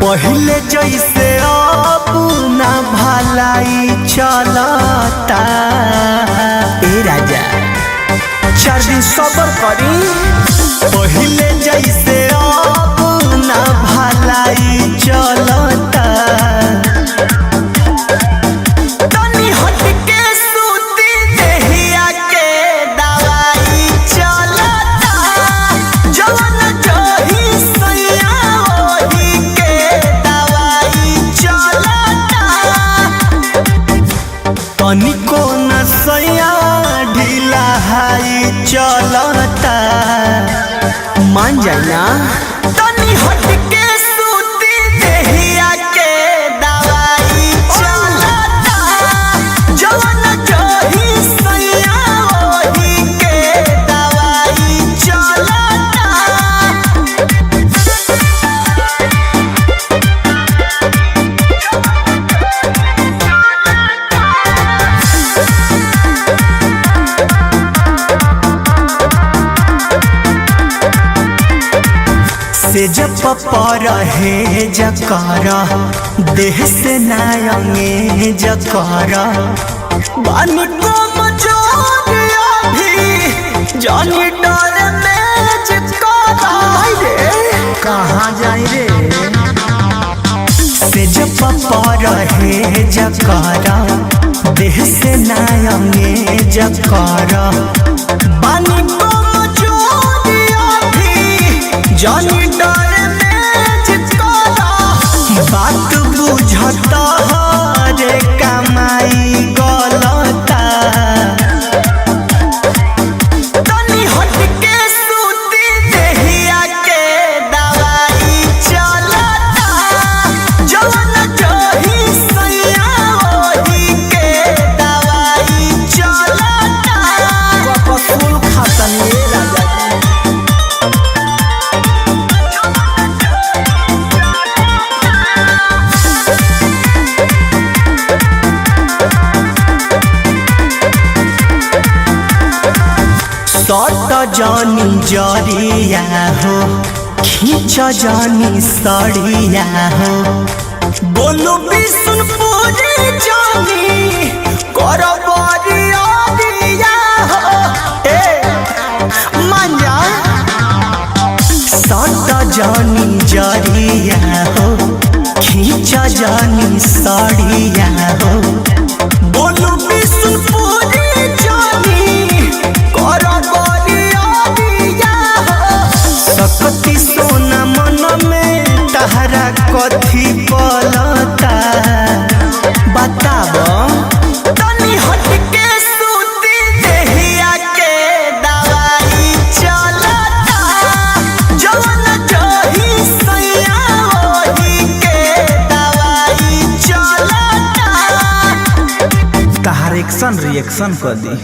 पहले जैसे अब ना भलाई चलता। ए राजा 4 दिन सबर करी। पहले जैसे अब ना भलाई चलता। तनी हट के सूती देहिया के दवाई चलता। जवन जही सैया ओही के दवाई चलता। तनिको न सैया ढीला हाई चलता। मान जाना तनी हट के सूती देहिया के दवाई चलता। जवन जही सैया ओही के दवाई चलता। से जब रहे जकारा देह से नायंगे जकारा। बानी को मजोरिया भी जानी डर में जकारा। कहाँ जाई रे से जब रहे जकारा देह से नायंगे जकारा। बानी को मजोरिया भी जानी बात बुझता रे कमाई गलता। तनी हट के सूती देहिया के दवाई चलता। जवन जही सैया ओही के दवाई चलता। कपसूल खातनी राजा सट जानी जरिया हो खींच जानी सड़िया हो। बोलो बिशुनपुरी जानी कर बरिया हो। मान जा सट जानी जरिया हो खींच जानी सड़िया हो। बोलो बिशुनपुरी जानी सकती सोना मन में तहरा कथी पलता। बताब तनी हट के सूती देहिया के दवाई चलता। जवन जही सैया ओही के दवाई चलता। तहार एक्शन रिएक्शन कर दी।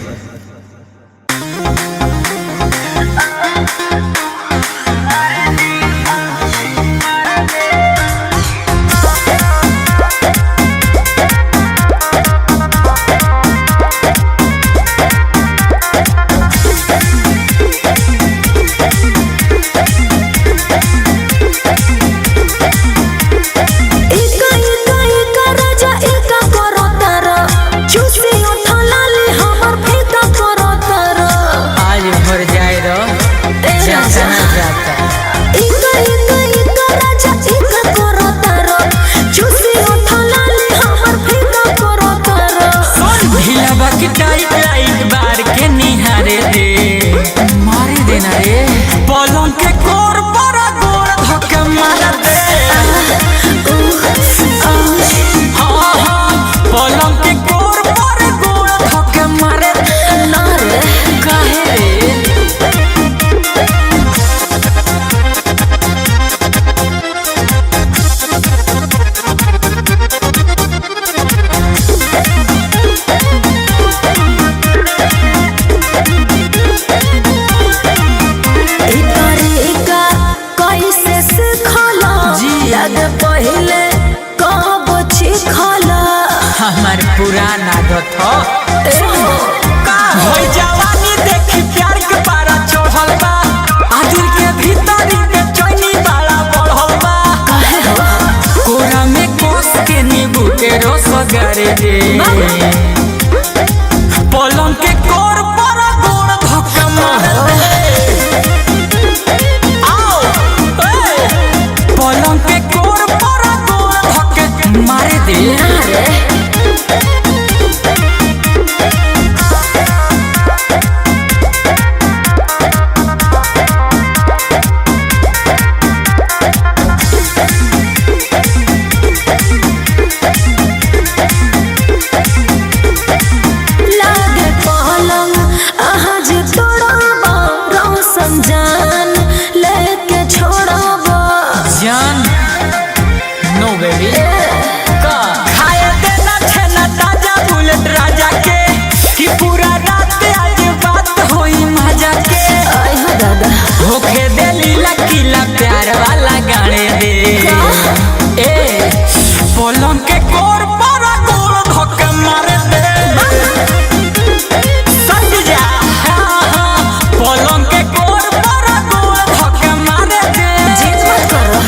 पुराना आदत हो जवानी देखी प्यार के पारा चढ़ल बा आ दिल के भीतर के चैनी बाड़ा बढ़ल बा दे पलंग के कोर पर गोड़ धक्का मार दे आओ पलंग के कोर पर गोड़ धक्का मार दे होके दे लीला किला प्यार वाला गाने दे ए पलंग के कोर पर गोड़ धक्का मार दे समझ जा पलंग के कोर पर गोड़ धक्का मार दे जीत मत करो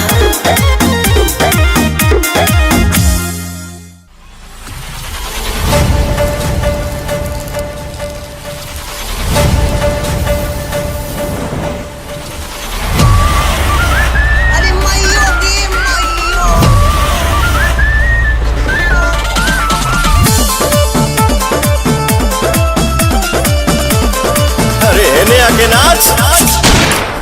आगे नाच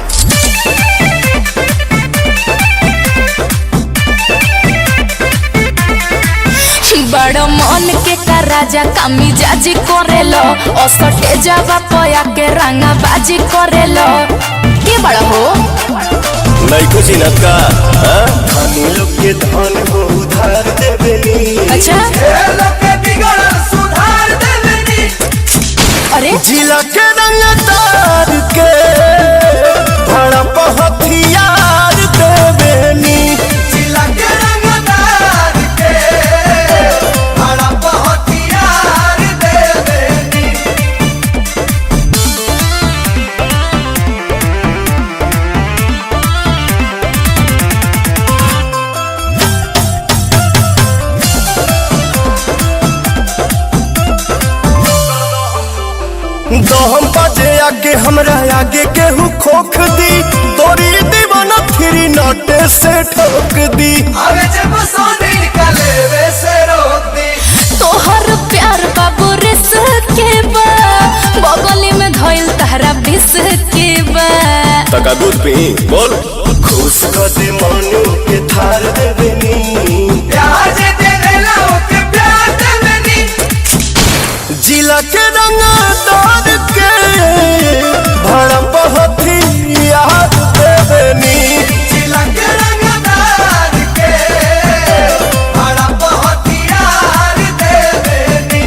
बड़ मन के का राजा कामी जाजी करेलो असटे जावा पया के रंगा बाजी करेलो के बड़ा हो नहीं कुछ नत का धनी लोग के धन हो उधार देबेनी अच्छा लोग के बिगड़ सुधार देबेनी अरे जिला के रंग तार के भड़प हथियार देबेनी जिला के रंगदार के भड़प हथियार देबेनी दहम बाजे आगे हमरा आगे केहू खोख दी तोरी दीवाना फिरी नोटे से ठोक दी अबे जब सोने निकले वे से रोक दी तोहर प्यार बाबू रिस के बा बगली में धइल तहरा बिस के बा तका दूध पी बोल खुश कर दे मनु के थार देबेनी प्यार जे दे देला ओके प्यार देबेनी जिला के रंग तार के भड़प हथियार देबेनी जिला के रंगदार के भड़प हथियार देबेनी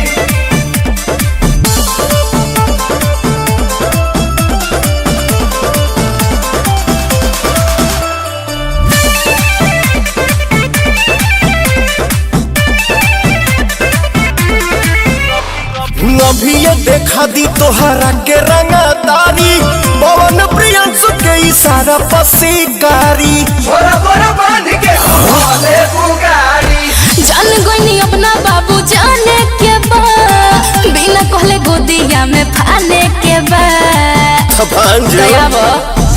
अभी ये देखा दी तोहरा के रंगदारी पवन प्रियंसु के इशारा पसीकारी बोरा बोरा बांध के हवाले बुगाड़ी जान गोइनी अपना बाबू जाने के बा बिना कहले गोदिया में फाने के बा दया बा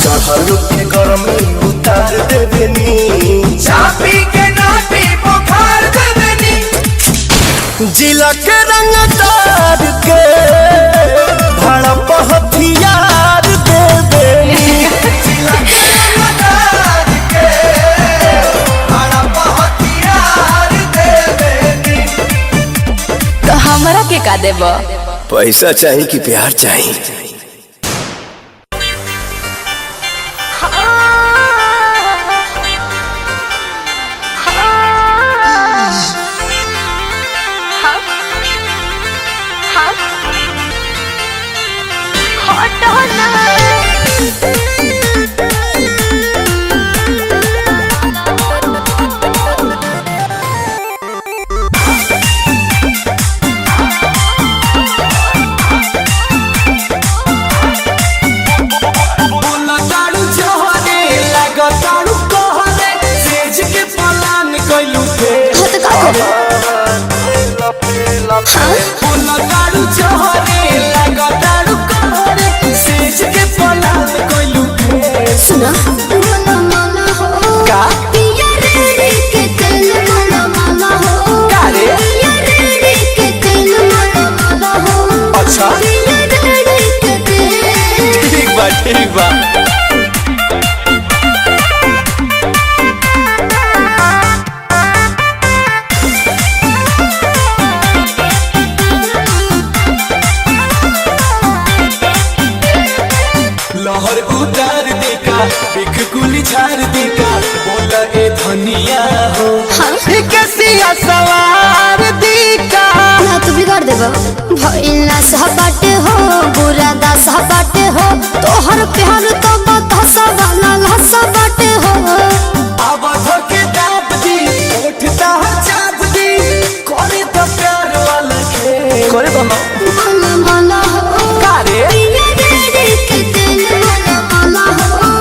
चढ़ल के गरमी उतार देबेनी चापी के नापी बुखार देबेनी जिला के रंगदार के भड़प हथियार देबेनी जिला के रंगदार के भड़प हथियार देबेनी तो हमरा के का देबा पैसा चाहिए कि प्यार चाहिए बिख कुली झाड़ दी का बोला ए धनिया हो हाँ? कैसिया सवार दी का ना तू बिगाड़ देबा भइला सहबाटे हो बुरा दा सहबाटे हो तोहर प्यार तो बतासा वाला लहसा बाटे हो अब धोके दाब दी उठता चाप दी करे तो प्यार वाला खेल करे तो माला माला हो कारे पिया रे के दिल माला माला हो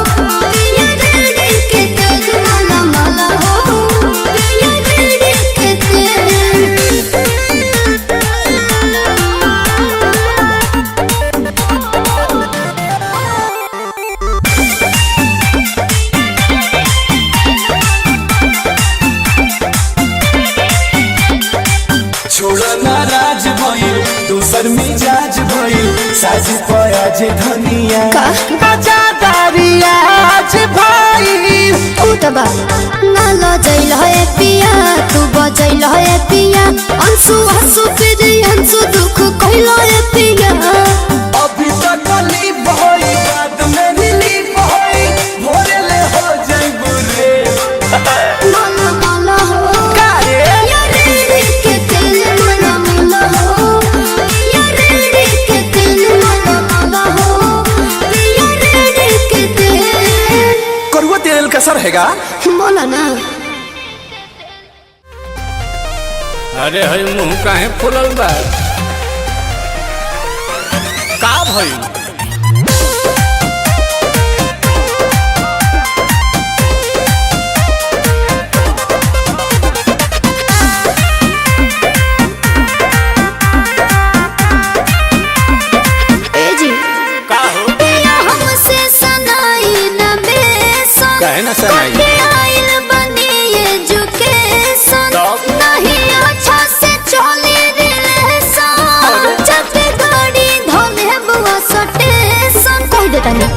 पिया रे के दिल माला माला हो पिया रे के दिल छोड़ा नाराज भइल दूसर मिजाज भइल साजी पयाज धनिया का? आजादारिया आज भइल उतबा ना लजैल है पिया तू बजैल है पिया अंशु हंसु फिर अंशु दुख कहल है पिया अभी तक कली भई बाद में रिलीफ भई भोरे ले हो जाई बुरे माला माला हो कारे पिया रे के दिल माला माला हो पिया रे के दिल माला माला हो पिया रे के दिल करुआ तेल का सर हैगा बोला ना अरे हई मुंह काहे फुलल बा का भई ए जी का हो पिया हमसे सनाई न बेसन काहे ना सनाई? कटे आइल बनी एजुकेशन तब? नहीं अच्छा से चली रिलेशन जब गाड़ी धोले बुआ सटेशन कह देता नहीं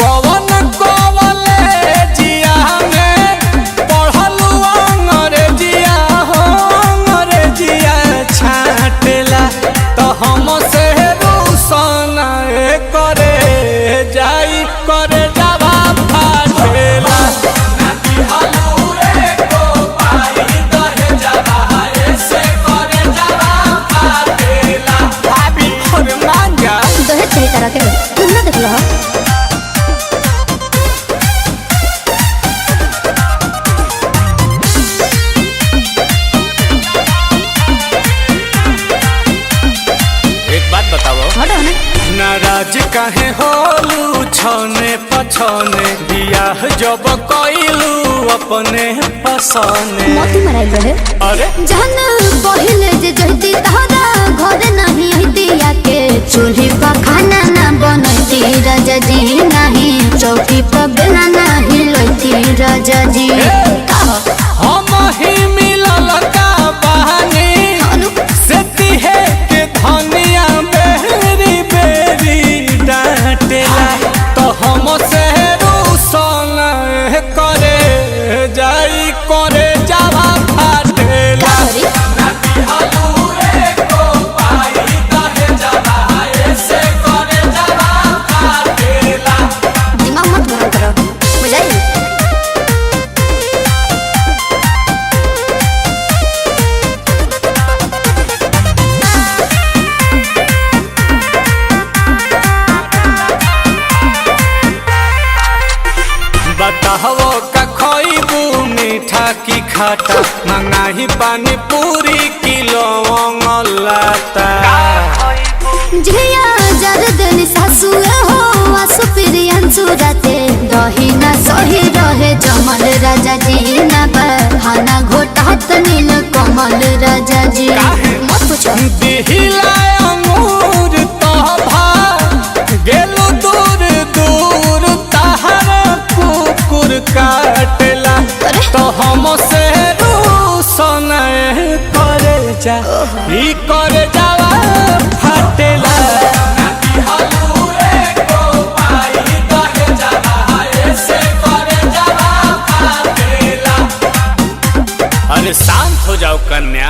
पवन कॉलेजिया में पढ़लू अंग्रेजिया हो अंग्रेजिया छाटेला तो हम से रूसन करे जाई करे जावा फाटेला भाभी और मांगा दहेज सही तरह के तुम ना देख लो एक बात बताओ हटो ना नाराज काहे होलू छने पछने बियाह जब कइलू अपने पसने मोती मराइल रहे अरे जहन पहिले जे जहती तहरा घर नहीं हती आके चूल्ही पर खाना ना बनती राजा जी नहीं चौकी पर बेला नहीं लोती राजा जी हम ही मिलल का बहानी अनु से तिहे के धनिया बेरी बेरी डांटेला तो हम से रूसन करे जाई करे जावा फाटेला करी दिमाग मत गरम करो बुझाई बताहो का खइबू मीठा की खाटा मंगाही पानी पूरी किलो लाता झिया जरदन सासु हो आसु प्रियंसु राते दही ना सही रहे जमल राजा जी ना बहाना घोटात नील कमल राजा जी मत पूछो दिहिला अंगूर तोभा गेलु दूर दूर तहर कुकुर काटेला तो हम से रूसन करे जा ई करे जावा फाटेला अरे शांत हो जाओ कन्या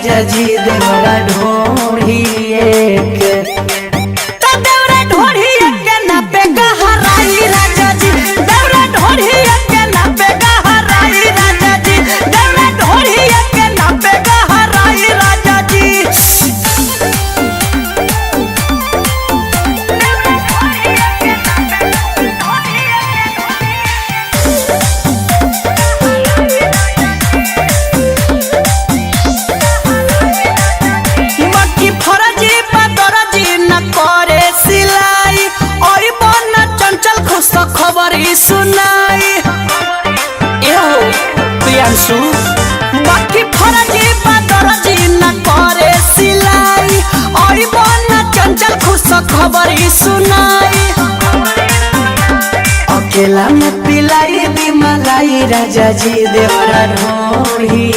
राजा जी देवरा ढोढ़ी देवरा ढोढ़ी के नापे गहराई राजा जी देवरा ढोढ़ी के नापे गहराई राजा जी देवरा ढोढ़ी के नापे गहराई राजा जी। खबरी सुनाई एहो प्रियांशु बाकी फरजी बदरजी न करे सिलाई और बना चंचल खुश खबरी सुनाई अकेला में पिलाई दी मलाई राजा जी देवरा ढोढ़ी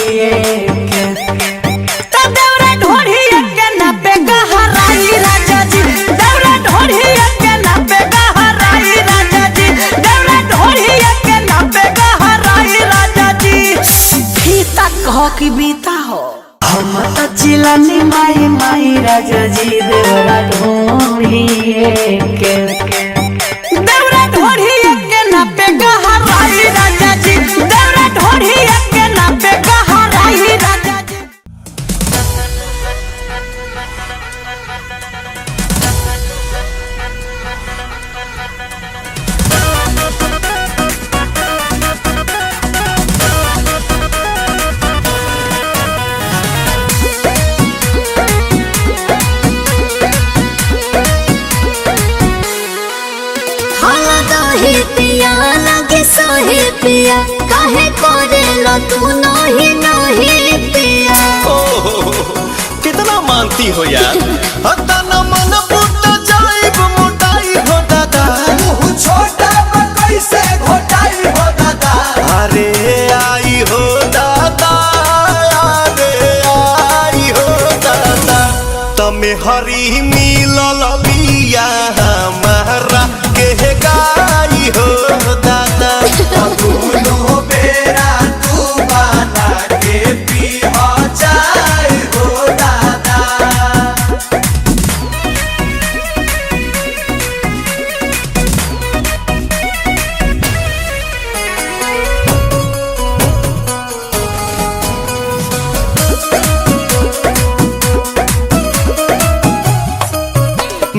देवरा ढोढ़ी के नापे गहराई राजा जी देवरा ढोढ़ी के नापे गहराई राजा जी देवरा ढोढ़ी के नापे गहराई राजा जी। फीता कहो कि बीता हो हम तो चिलानी माई माई राजा जी देवरा ढोढ़ी देवरा ढोढ़ी के नापे गहराई राजा जी देवरा ढोढ़ी के नापे गहराई राजा जी। पिया लगे सोहे पिया काहे करे लो तू नहीं नहीं पिया। कितना मानती हो यार हता न मन फूट जाइब मोटाई हो दादा मुंह छोटा कैसे घोटाई हो दादा अरे आई हो दादा अरे आई हो दादा तमे हरी मिलल बिया हमारा के गाई हो दादा दोनों बेरा तू बना के पी हो जाए हो दादा।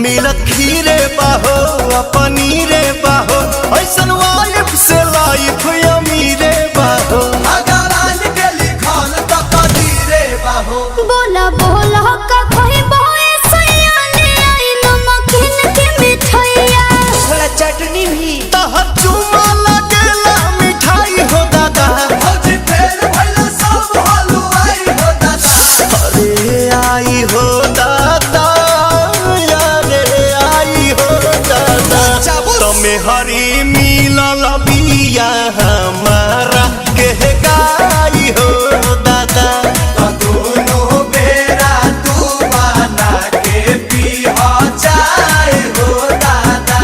मिलत खीरे बाहो पनीरे बाहो ऐसन वाइफ से लाइफ अमीरे बाहो अगरान के लिखल त कदीरे बाहो बोला बोला का कोई बोए सयाने आई नमकीन की मिठाइया थोड़ा चटनी भी तह चुमा लगेला मिठाई हो दादा भौजी फेर भइला सब हलवाई हो दादा अरे आई हो दादा तमे हरी मिलल बिया हमारा के गाई हो दादा दोनों बेरा तू बना के पी हो जाए हो दादा।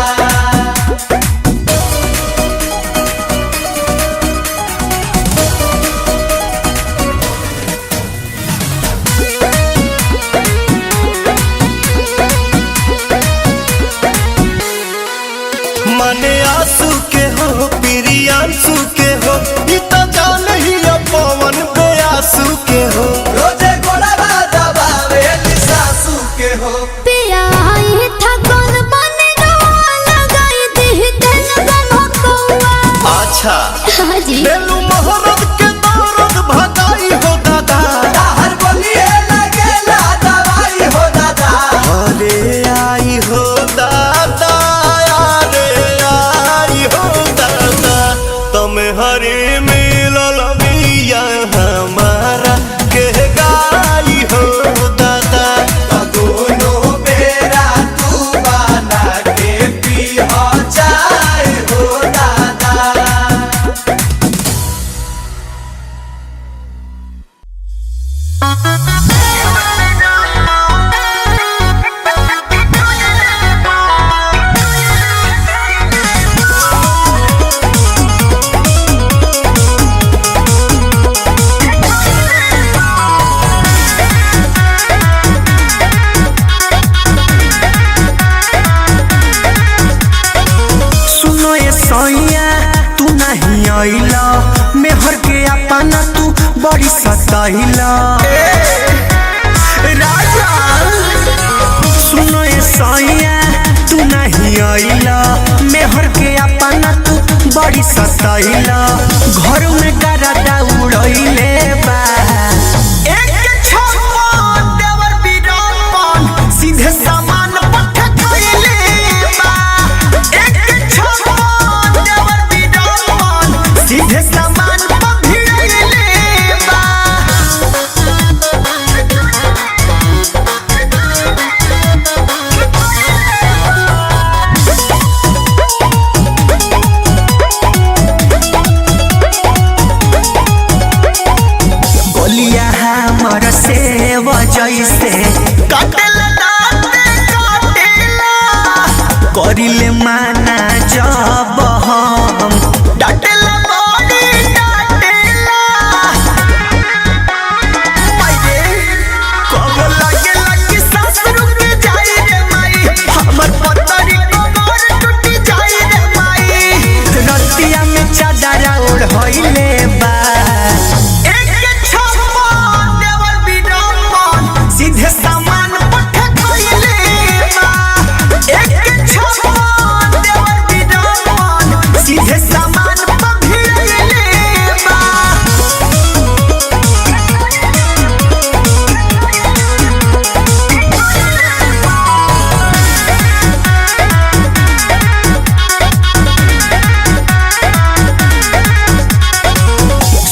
मने आंसू के हो प्रियांशु के हो ई त जान ही पवन बेआसू के हो रोजे गोड़ा दबावे सासू के हो पिया आई था कौन बने लगाई दी दिन गमकौआ। अच्छा हाँ जी बेलू मोहरत के दौरत भगाई हो दादा हर बोलिए लगेला दवाई हो दादा अरे आई हो दादा अरे आई हो दादा तमे हरी मिलल बिया हमारा के गाई हो दादा दोनों बेरा तू बना के पी हो जाए हो दादा। अइला मेहर के अपना तू बड़ी सताइला राजा सुनो ए सैया तू नहीं अइला मेहर के अपना तू बड़ी सताइला घर में गरादा उड़ैले बा सीधे सामान पट्टा खइले बा एक छप्पन देवर बिडन सीधे सामान भिड़ैले बा बोलिया हमर सेव जैसे कटेला करिले माना जब हम डाटेला बॉडी डाटेला माये कब लगे लगी सांस रुक जाई रे माई हमर पतरी कमर टूट जाई रे माई रतिया में चादर ओढ़ होइले बा एक छप्पन देवर बिडन सीधे सामान पट्टा खइले बा एक छप्पन देवर बिडन सीधे सामान भिड़ैले बा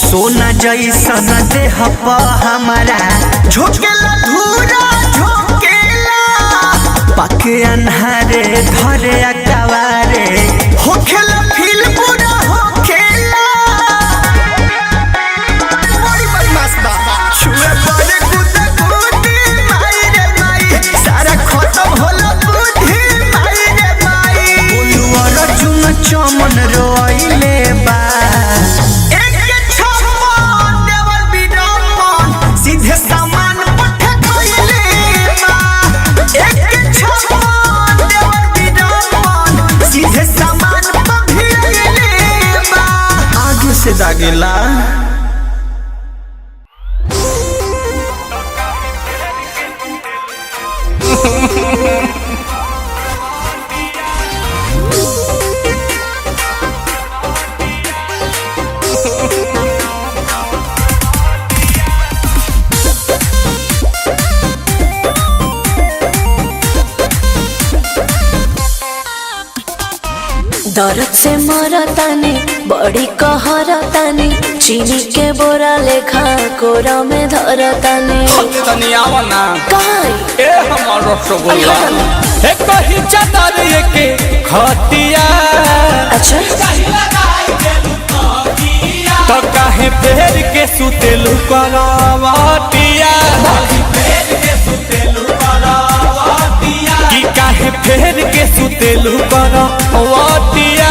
सोना जैसन देह प हमारा झोंकेला धूरा झोंकेला पके अन्हारे धरे अकवारे होखेला फील पूरा होखेला बड़ी बदमाश बा छुए पड़े गुदा गुदी माई रे माई सारा खत्म होला बुद्धि माई रे माई बोलू अर्जुन चमन रोइले बा सीधे सामान पट्टा खइले बा एक छप्पन देवर बिडन सीधे सामान भिड़ैले बा आगे से दागेला दर्द से मरतानी बड़ी कहरतानी चीनी के बोरा लेखा कोरा में धरतानी तनी आवा ना काई ए हमर रसगुल्ला ए कही चादर के खटिया अच्छा तो काहे फेर के सुतेलु करवटिया कि काहे फेर के सुतेलु करवटिया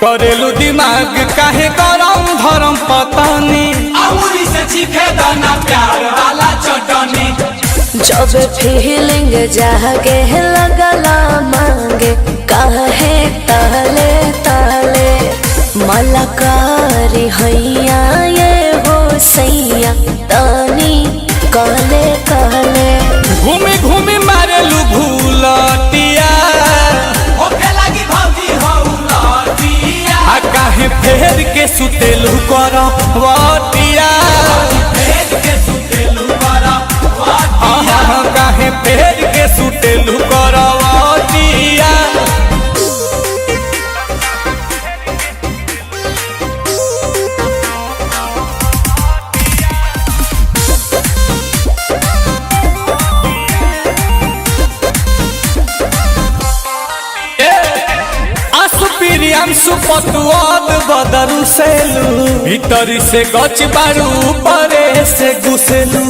करेलू दिमाग काहे गरम धरम पतानी अमूरी से चीखे दाना प्यार वाला चटनी जब फीलिंग जागे लगला मांगे काहे ताले ताले मलकारी हैया ये हो सैया तानी कहले कहले घूमी घूमी मारेलू भूलटिया काहे फेर के सुतेलू करवटिया काहे फेर के सुतेलू करवटिया सुपतुआद बदरू सेलू भीतरी से गच बारू परे से घुसेलू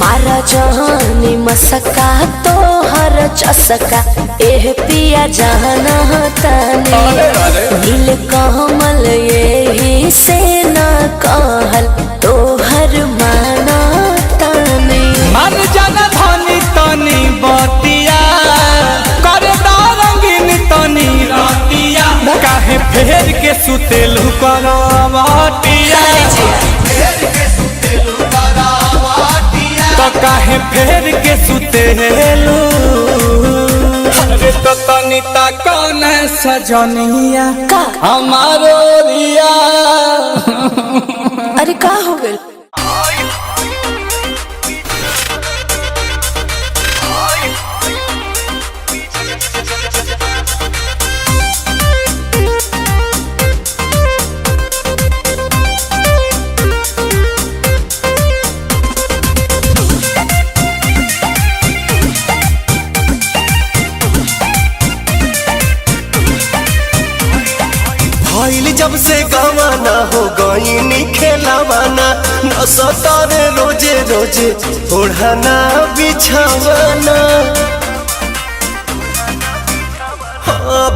मारा जहानी मसका तो हर चसका एह पिया जाना ताने नील कमल ऐसे ना कहल तोहर माना ताने मन जन धनी तनी बतिया कर रंगीन तनी रतिया काहे फेर के सुतेलू करवटिया तो काहे फेर के सुतेलू अरे तो तनी ता कौन सजनिया का हमारो रिया अरे का हो गइल भइल जब से गवाना हो गईनी खेलावाना न सतारे रोजे रोजे ओढ़ाना बिछावाना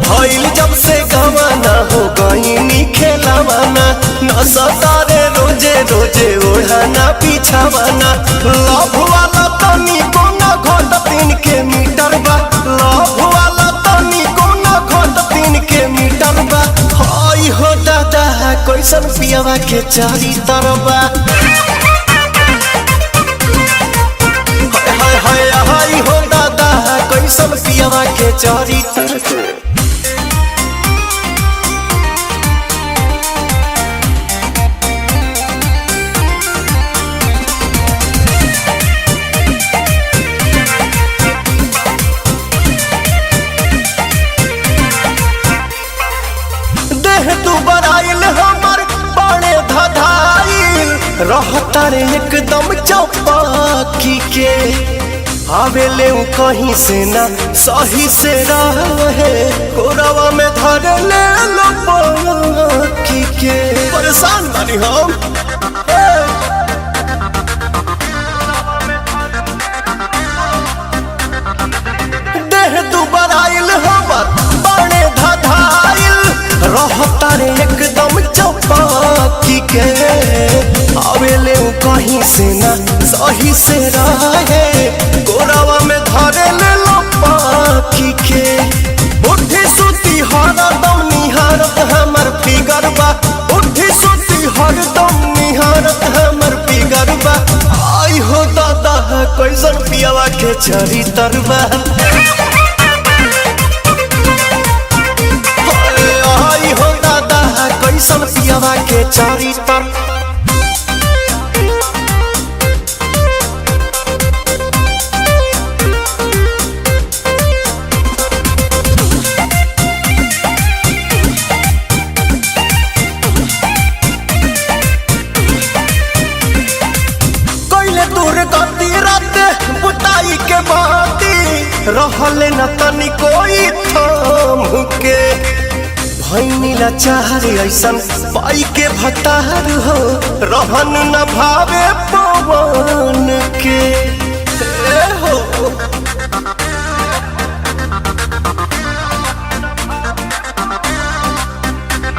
भइल जब से गवाना हो गईनी खेलावाना न सतारे रोजे रोजे ओढ़ाना बिछावाना लव वाला तनी कोना घोट 3 के मीटर बा लव वाला तनी कोना घोट 3 के मीटर बा हई हो दादा कैसन पियावा के चारी तरबा हाय हाय हाय हो दादा कैसन पियावा के चारी तरबा तू बराइल हमर बड़े धधाइल रहता रे एकदम चौपाकी के आवेले उ कहीं से ना सही से रहे कोरवा में धर ले लो पाकी के परेशान बानी हम देह तू बराइल हमर बड़े धधाइल रहता रे एकदम चौपाकी के आवेले उ कहीं से ना सही से रहे गोरावा में धरे ले लो पाकी के उठी सुती हरदम निहारत हमर फिगर बा उठी सुती हरदम निहारत हमर फिगर बा आई हो दादा कैसन पियावा के चरी तरबा हो दादा कैसन पियावा के चारी तर कैले दूर गति रात बुताई के बाती रहले न तनी कोई थाम के भैनी लाचार ऐसन पाई के भतार हो रहन न भावे पवन के हो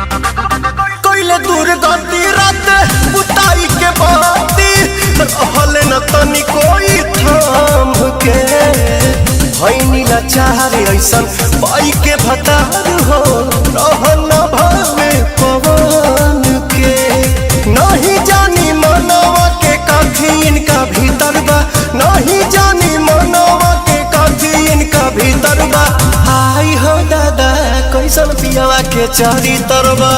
कैले दूर गति रात बुताई के बाती रहले न तनी कोई थाम के भैनी लाचार ऐसन पाई के भतार हो रहन न भावे पवन के नहीं जानी मनवा के काठी इनका भीतर बा नहीं जानी मनवा के काठी इनका भीतर बा आई हो दादा कैसन पियावा के चारी तरबा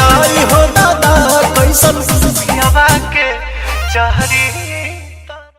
आई हो दादा कैसन पियावा के चारी